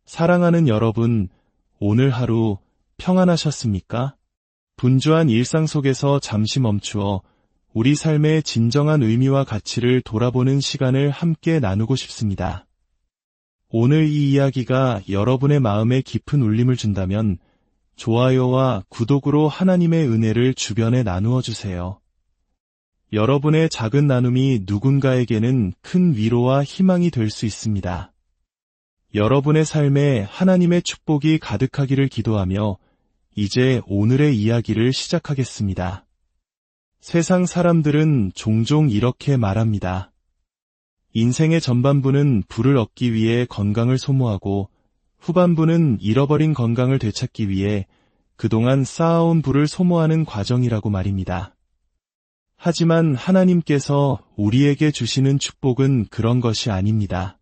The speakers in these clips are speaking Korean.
사랑하는 여러분, 오늘 하루 평안하셨습니까? 분주한 일상 속에서 잠시 멈추어 우리 삶의 진정한 의미와 가치를 돌아보는 시간을 함께 나누고 싶습니다. 오늘 이 이야기가 여러분의 마음에 깊은 울림을 준다면 좋아요와 구독으로 하나님의 은혜를 주변에 나누어 주세요. 여러분의 작은 나눔이 누군가에게는 큰 위로와 희망이 될 수 있습니다. 여러분의 삶에 하나님의 축복이 가득하기를 기도하며 이제 오늘의 이야기를 시작하겠습니다. 세상 사람들은 종종 이렇게 말합니다. 인생의 전반부는 부를 얻기 위해 건강을 소모하고 후반부는 잃어버린 건강을 되찾기 위해 그동안 쌓아온 부를 소모하는 과정이라고 말입니다. 하지만 하나님께서 우리에게 주시는 축복은 그런 것이 아닙니다.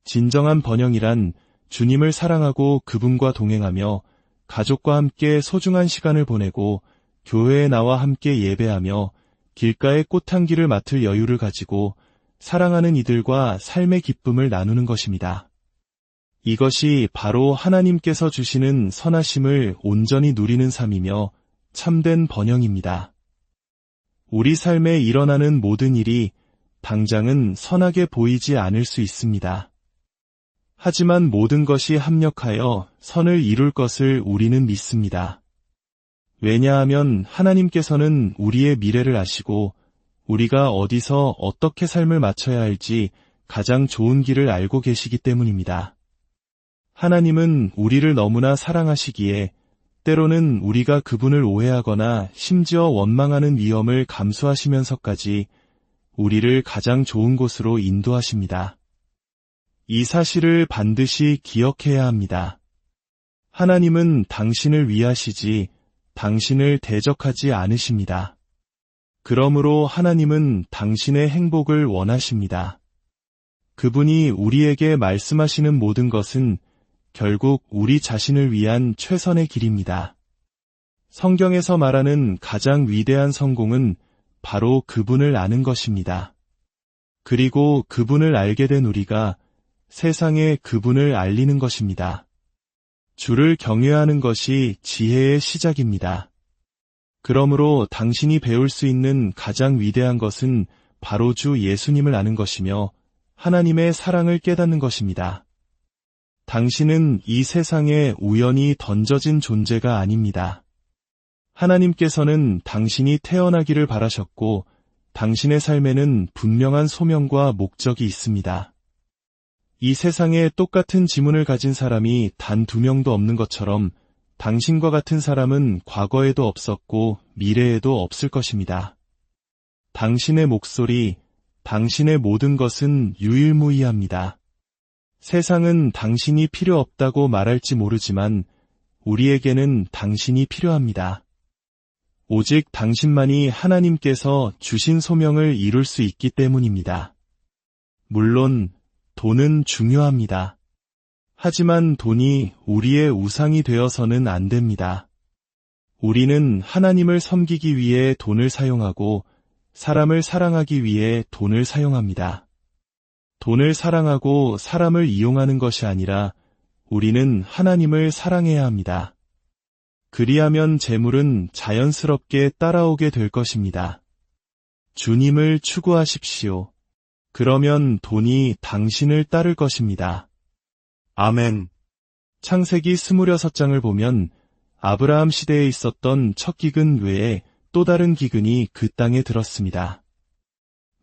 진정한 번영이란 주님을 사랑하고 그분과 동행하며 가족과 함께 소중한 시간을 보내고 교회에 나와 함께 예배하며 길가의 꽃향기를 맡을 여유를 가지고 사랑하는 이들과 삶의 기쁨을 나누는 것입니다. 이것이 바로 하나님께서 주시는 선하심을 온전히 누리는 삶이며 참된 번영입니다. 우리 삶에 일어나는 모든 일이 당장은 선하게 보이지 않을 수 있습니다. 하지만 모든 것이 합력하여 선을 이룰 것을 우리는 믿습니다. 왜냐하면 하나님께서는 우리의 미래를 아시고 우리가 어디서 어떻게 삶을 마쳐야 할지 가장 좋은 길을 알고 계시기 때문입니다. 하나님은 우리를 너무나 사랑하시기에 때로는 우리가 그분을 오해하거나 심지어 원망하는 위험을 감수하시면서까지 우리를 가장 좋은 곳으로 인도하십니다. 이 사실을 반드시 기억해야 합니다. 하나님은 당신을 위하시지 당신을 대적하지 않으십니다. 그러므로 하나님은 당신의 행복을 원하십니다. 그분이 우리에게 말씀하시는 모든 것은 결국 우리 자신을 위한 최선의 길입니다. 성경에서 말하는 가장 위대한 성공은 바로 그분을 아는 것입니다. 그리고 그분을 알게 된 우리가 세상에 그분을 알리는 것입니다. 주를 경외하는 것이 지혜의 시작입니다. 그러므로 당신이 배울 수 있는 가장 위대한 것은 바로 주 예수님을 아는 것이며 하나님의 사랑을 깨닫는 것입니다. 당신은 이 세상에 우연히 던져진 존재가 아닙니다. 하나님께서는 당신이 태어나기를 바라셨고 당신의 삶에는 분명한 소명과 목적이 있습니다. 이 세상에 똑같은 지문을 가진 사람이 단 2명도 없는 것처럼 당신과 같은 사람은 과거에도 없었고 미래에도 없을 것입니다. 당신의 목소리, 당신의 모든 것은 유일무이합니다. 세상은 당신이 필요 없다고 말할지 모르지만 우리에게는 당신이 필요합니다. 오직 당신만이 하나님께서 주신 소명을 이룰 수 있기 때문입니다. 물론 돈은 중요합니다. 하지만 돈이 우리의 우상이 되어서는 안 됩니다. 우리는 하나님을 섬기기 위해 돈을 사용하고 사람을 사랑하기 위해 돈을 사용합니다. 돈을 사랑하고 사람을 이용하는 것이 아니라 우리는 하나님을 사랑해야 합니다. 그리하면 재물은 자연스럽게 따라오게 될 것입니다. 주님을 추구하십시오. 그러면 돈이 당신을 따를 것입니다. 아멘. 창세기 26장을 보면 아브라함 시대에 있었던 첫 기근 외에 또 다른 기근이 그 땅에 들었습니다.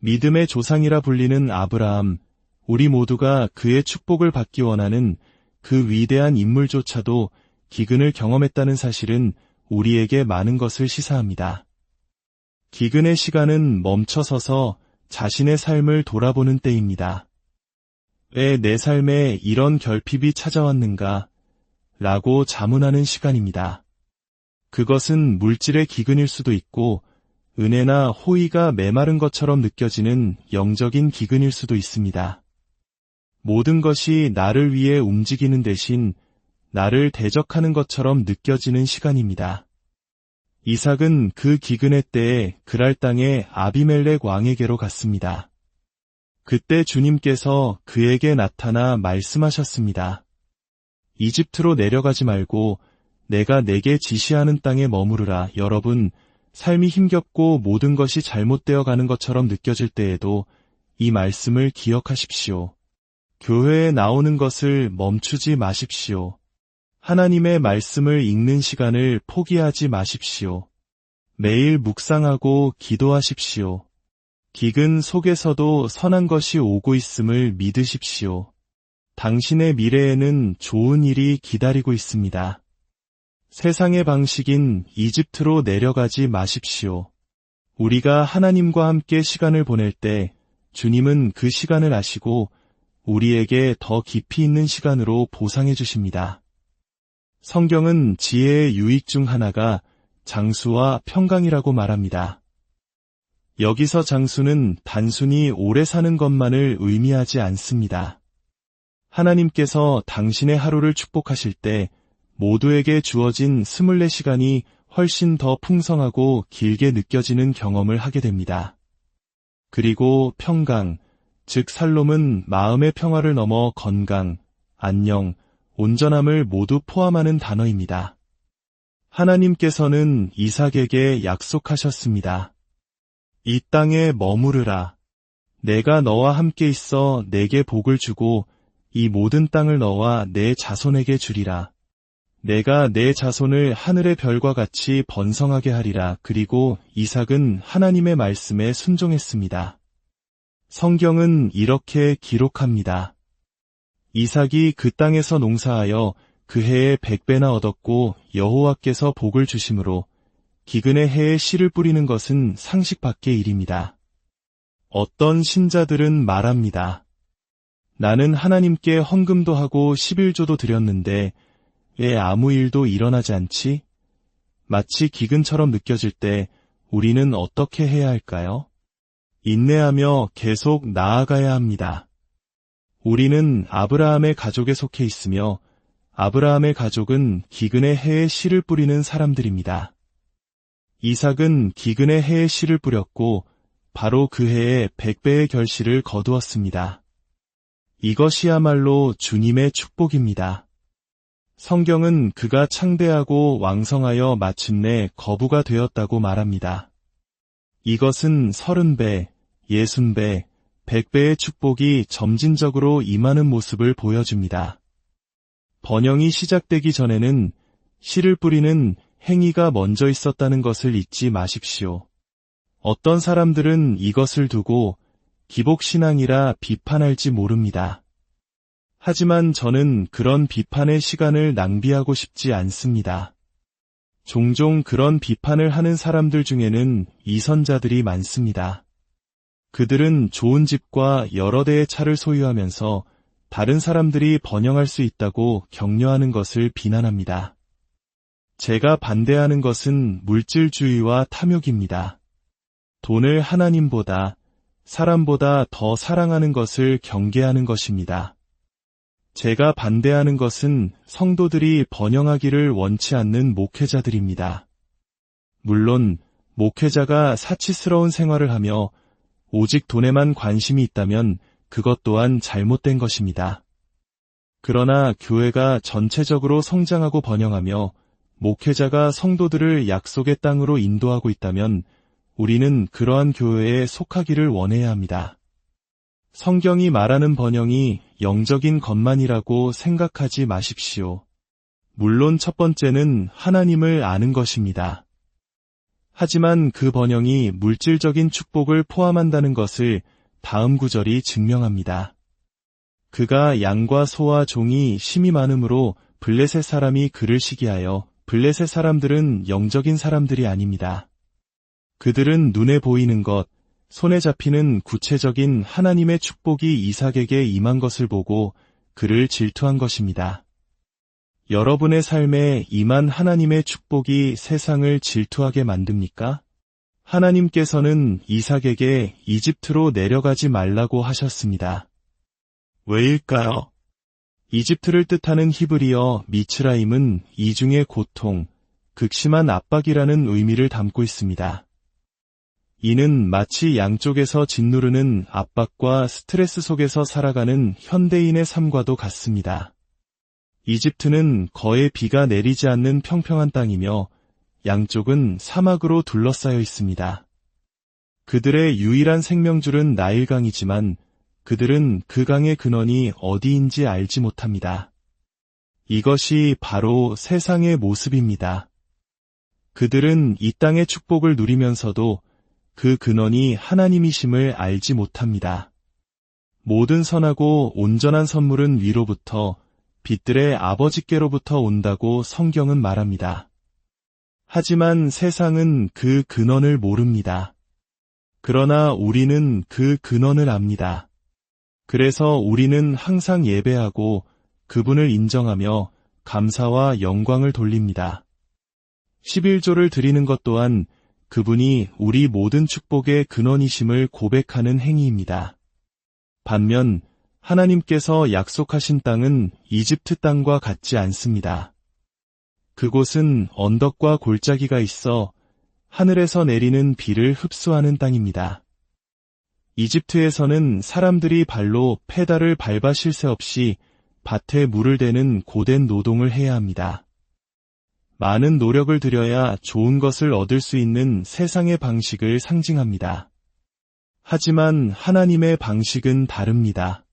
믿음의 조상이라 불리는 아브라함, 우리 모두가 그의 축복을 받기 원하는 그 위대한 인물조차도 기근을 경험했다는 사실은 우리에게 많은 것을 시사합니다. 기근의 시간은 멈춰서서 자신의 삶을 돌아보는 때입니다. 왜 내 삶에 이런 결핍이 찾아왔는가? 라고 자문하는 시간입니다. 그것은 물질의 기근일 수도 있고 은혜나 호의가 메마른 것처럼 느껴지는 영적인 기근일 수도 있습니다. 모든 것이 나를 위해 움직이는 대신 나를 대적하는 것처럼 느껴지는 시간입니다. 이삭은 그 기근의 때에 그랄 땅의 아비멜렉 왕에게로 갔습니다. 그때 주님께서 그에게 나타나 말씀하셨습니다. 이집트로 내려가지 말고 내가 내게 지시하는 땅에 머무르라. 여러분, 삶이 힘겹고 모든 것이 잘못되어 가는 것처럼 느껴질 때에도 이 말씀을 기억하십시오. 교회에 나오는 것을 멈추지 마십시오. 하나님의 말씀을 읽는 시간을 포기하지 마십시오. 매일 묵상하고 기도하십시오. 기근 속에서도 선한 것이 오고 있음을 믿으십시오. 당신의 미래에는 좋은 일이 기다리고 있습니다. 세상의 방식인 이집트로 내려가지 마십시오. 우리가 하나님과 함께 시간을 보낼 때 주님은 그 시간을 아시고 우리에게 더 깊이 있는 시간으로 보상해 주십니다. 성경은 지혜의 유익 중 하나가 장수와 평강이라고 말합니다. 여기서 장수는 단순히 오래 사는 것만을 의미하지 않습니다. 하나님께서 당신의 하루를 축복하실 때 모두에게 주어진 24시간이 훨씬 더 풍성하고 길게 느껴지는 경험을 하게 됩니다. 그리고 평강, 즉 살롬은 마음의 평화를 넘어 건강, 안녕, 온전함을 모두 포함하는 단어입니다. 하나님께서는 이삭에게 약속하셨습니다. 이 땅에 머무르라. 내가 너와 함께 있어 내게 복을 주고 이 모든 땅을 너와 내 자손에게 주리라. 내가 내 자손을 하늘의 별과 같이 번성하게 하리라. 그리고 이삭은 하나님의 말씀에 순종했습니다. 성경은 이렇게 기록합니다. 이삭이 그 땅에서 농사하여 그 해에 100배나 얻었고 여호와께서 복을 주심으로 기근의 해에 씨를 뿌리는 것은 상식 밖의 일입니다. 어떤 신자들은 말합니다. 나는 하나님께 헌금도 하고 11조도 드렸는데 왜 아무 일도 일어나지 않지? 마치 기근처럼 느껴질 때 우리는 어떻게 해야 할까요? 인내하며 계속 나아가야 합니다. 우리는 아브라함의 가족에 속해 있으며 아브라함의 가족은 기근의 해에 씨를 뿌리는 사람들입니다. 이삭은 기근의 해에 씨를 뿌렸고 바로 그 해에 100배의 결실을 거두었습니다. 이것이야말로 주님의 축복입니다. 성경은 그가 창대하고 왕성하여 마침내 거부가 되었다고 말합니다. 이것은 30배, 60배, 100배의 축복이 점진적으로 임하는 모습을 보여줍니다. 번영이 시작되기 전에는 씨를 뿌리는 행위가 먼저 있었다는 것을 잊지 마십시오. 어떤 사람들은 이것을 두고 기복신앙이라 비판할지 모릅니다. 하지만 저는 그런 비판의 시간을 낭비하고 싶지 않습니다. 종종 그런 비판을 하는 사람들 중에는 이선자들이 많습니다. 그들은 좋은 집과 여러 대의 차를 소유하면서 다른 사람들이 번영할 수 있다고 격려하는 것을 비난합니다. 제가 반대하는 것은 물질주의와 탐욕입니다. 돈을 하나님보다, 사람보다 더 사랑하는 것을 경계하는 것입니다. 제가 반대하는 것은 성도들이 번영하기를 원치 않는 목회자들입니다. 물론 목회자가 사치스러운 생활을 하며 오직 돈에만 관심이 있다면 그것 또한 잘못된 것입니다. 그러나 교회가 전체적으로 성장하고 번영하며 목회자가 성도들을 약속의 땅으로 인도하고 있다면 우리는 그러한 교회에 속하기를 원해야 합니다. 성경이 말하는 번영이 영적인 것만이라고 생각하지 마십시오. 물론 첫 번째는 하나님을 아는 것입니다. 하지만 그 번영이 물질적인 축복을 포함한다는 것을 다음 구절이 증명합니다. 그가 양과 소와 종이 심이 많음으로 블레셋 사람이 그를 시기하여 블레셋 사람들은 영적인 사람들이 아닙니다. 그들은 눈에 보이는 것, 손에 잡히는 구체적인 하나님의 축복이 이삭에게 임한 것을 보고 그를 질투한 것입니다. 여러분의 삶에 임한 하나님의 축복이 세상을 질투하게 만듭니까? 하나님께서는 이삭에게 이집트로 내려가지 말라고 하셨습니다. 왜일까요? 이집트를 뜻하는 히브리어 미츠라임은 이중의 고통, 극심한 압박이라는 의미를 담고 있습니다. 이는 마치 양쪽에서 짓누르는 압박과 스트레스 속에서 살아가는 현대인의 삶과도 같습니다. 이집트는 거의 비가 내리지 않는 평평한 땅이며 양쪽은 사막으로 둘러싸여 있습니다. 그들의 유일한 생명줄은 나일강이지만 그들은 그 강의 근원이 어디인지 알지 못합니다. 이것이 바로 세상의 모습입니다. 그들은 이 땅의 축복을 누리면서도 그 근원이 하나님이심을 알지 못합니다. 모든 선하고 온전한 선물은 위로부터 빛들의 아버지께로부터 온다고 성경은 말합니다. 하지만 세상은 그 근원을 모릅니다. 그러나 우리는 그 근원을 압니다. 그래서 우리는 항상 예배하고 그분을 인정하며 감사와 영광을 돌립니다. 11조를 드리는 것 또한 그분이 우리 모든 축복의 근원이심을 고백하는 행위입니다. 반면 하나님께서 약속하신 땅은 이집트 땅과 같지 않습니다. 그곳은 언덕과 골짜기가 있어 하늘에서 내리는 비를 흡수하는 땅입니다. 이집트에서는 사람들이 발로 페달을 밟아 쉴 새 없이 밭에 물을 대는 고된 노동을 해야 합니다. 많은 노력을 들여야 좋은 것을 얻을 수 있는 세상의 방식을 상징합니다. 하지만 하나님의 방식은 다릅니다.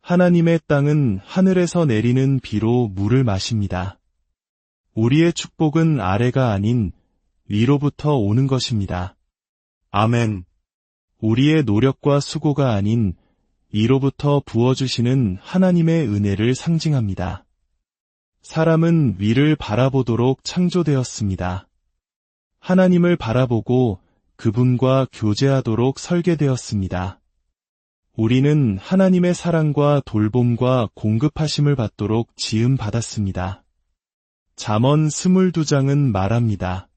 하나님의 땅은 하늘에서 내리는 비로 물을 마십니다. 우리의 축복은 아래가 아닌 위로부터 오는 것입니다. 아멘. 우리의 노력과 수고가 아닌 위로부터 부어주시는 하나님의 은혜를 상징합니다. 사람은 위를 바라보도록 창조되었습니다. 하나님을 바라보고 그분과 교제하도록 설계되었습니다. 우리는 하나님의 사랑과 돌봄과 공급하심을 받도록 지음받았습니다. 잠언 22장은 말합니다.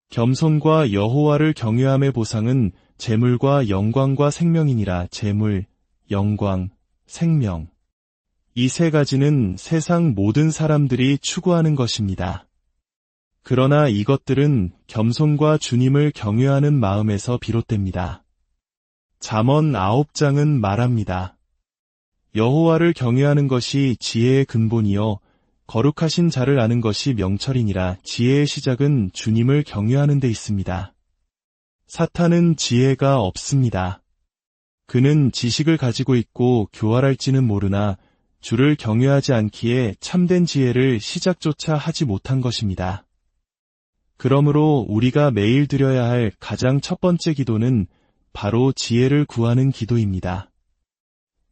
겸손과 여호와를 경외함의 보상은 재물과 영광과 생명이니라. 재물, 영광, 생명. 이 세 가지는 세상 모든 사람들이 추구하는 것입니다. 그러나 이것들은 겸손과 주님을 경외하는 마음에서 비롯됩니다. 잠언 9장은 말합니다. 여호와를 경외하는 것이 지혜의 근본이요 거룩하신 자를 아는 것이 명철이니라. 지혜의 시작은 주님을 경외하는 데 있습니다. 사탄은 지혜가 없습니다. 그는 지식을 가지고 있고 교활할지는 모르나 주를 경외하지 않기에 참된 지혜를 시작조차 하지 못한 것입니다. 그러므로 우리가 매일 드려야 할 가장 첫 번째 기도는 바로 지혜를 구하는 기도입니다.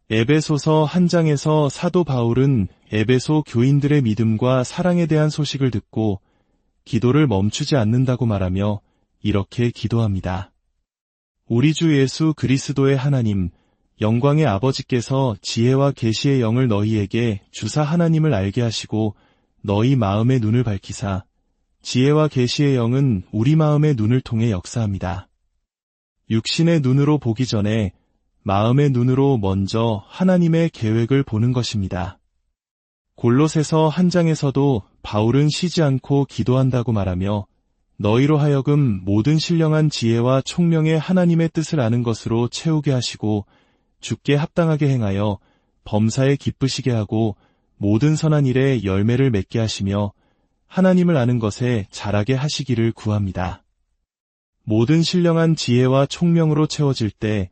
에베소서 1장에서 사도 바울은 에베소 교인들의 믿음과 사랑에 대한 소식을 듣고 기도를 멈추지 않는다고 말하며 이렇게 기도합니다. 우리 주 예수 그리스도의 하나님, 영광의 아버지께서 지혜와 계시의 영을 너희에게 주사 하나님을 알게 하시고 너희 마음의 눈을 밝히사 지혜와 계시의 영은 우리 마음의 눈을 통해 역사합니다. 육신의 눈으로 보기 전에 마음의 눈으로 먼저 하나님의 계획을 보는 것입니다. 골로새서 1장에서도 바울은 쉬지 않고 기도한다고 말하며 너희로 하여금 모든 신령한 지혜와 총명의 하나님의 뜻을 아는 것으로 채우게 하시고 주께 합당하게 행하여 범사에 기쁘시게 하고 모든 선한 일에 열매를 맺게 하시며 하나님을 아는 것에 자라게 하시기를 구합니다. 모든 신령한 지혜와 총명으로 채워질 때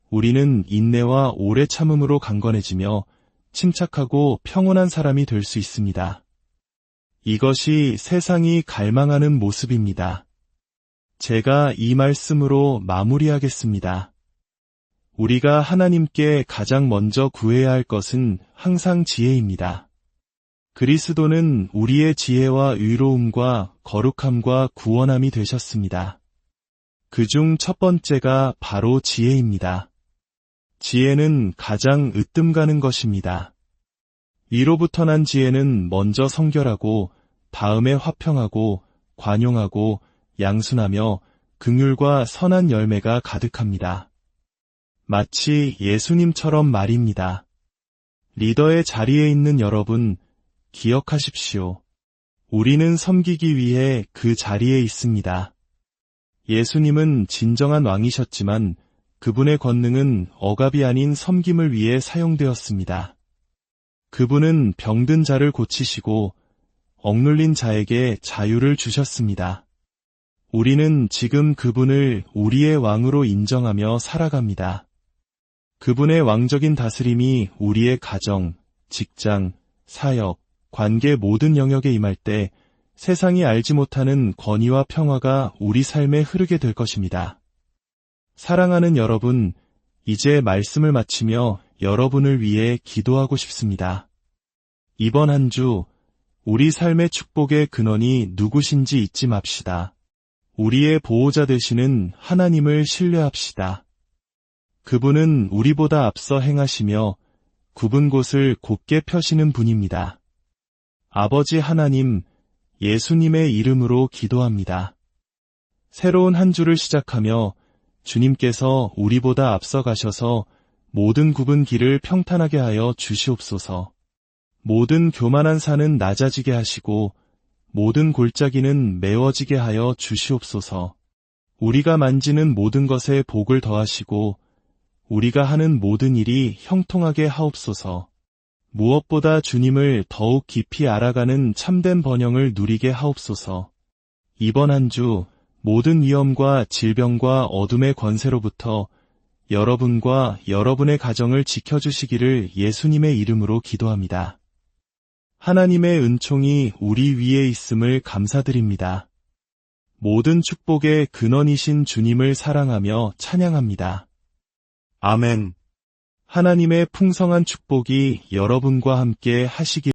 우리는 인내와 오래 참음으로 강건해지며 침착하고 평온한 사람이 될 수 있습니다. 이것이 세상이 갈망하는 모습입니다. 제가 이 말씀으로 마무리하겠습니다. 우리가 하나님께 가장 먼저 구해야 할 것은 항상 지혜입니다. 그리스도는 우리의 지혜와 의로움과 거룩함과 구원함이 되셨습니다. 그중 첫 번째가 바로 지혜입니다. 지혜는 가장 으뜸 가는 것입니다. 위로부터 난 지혜는 먼저 성결하고 다음에 화평하고 관용하고 양순하며 긍휼과 선한 열매가 가득합니다. 마치 예수님처럼 말입니다. 리더의 자리에 있는 여러분, 기억하십시오. 우리는 섬기기 위해 그 자리에 있습니다. 예수님은 진정한 왕이셨지만 그분의 권능은 억압이 아닌 섬김을 위해 사용되었습니다. 그분은 병든 자를 고치시고 억눌린 자에게 자유를 주셨습니다. 우리는 지금 그분을 우리의 왕으로 인정하며 살아갑니다. 그분의 왕적인 다스림이 우리의 가정, 직장, 사역, 관계 모든 영역에 임할 때 세상이 알지 못하는 권위와 평화가 우리 삶에 흐르게 될 것입니다. 사랑하는 여러분, 이제 말씀을 마치며 여러분을 위해 기도하고 싶습니다. 이번 한 주 우리 삶의 축복의 근원이 누구신지 잊지 맙시다. 우리의 보호자 되시는 하나님을 신뢰합시다. 그분은 우리보다 앞서 행하시며 굽은 곳을 곧게 펴시는 분입니다. 아버지 하나님, 예수님의 이름으로 기도합니다. 새로운 한 주를 시작하며 주님께서 우리보다 앞서 가셔서 모든 굽은 길을 평탄하게 하여 주시옵소서. 모든 교만한 산은 낮아지게 하시고 모든 골짜기는 메워지게 하여 주시옵소서. 우리가 만지는 모든 것에 복을 더하시고 우리가 하는 모든 일이 형통하게 하옵소서. 무엇보다 주님을 더욱 깊이 알아가는 참된 번영을 누리게 하옵소서. 이번 한 주 모든 위험과 질병과 어둠의 권세로부터 여러분과 여러분의 가정을 지켜주시기를 예수님의 이름으로 기도합니다. 하나님의 은총이 우리 위에 있음을 감사드립니다. 모든 축복의 근원이신 주님을 사랑하며 찬양합니다. 아멘. 하나님의 풍성한 축복이 여러분과 함께 하시길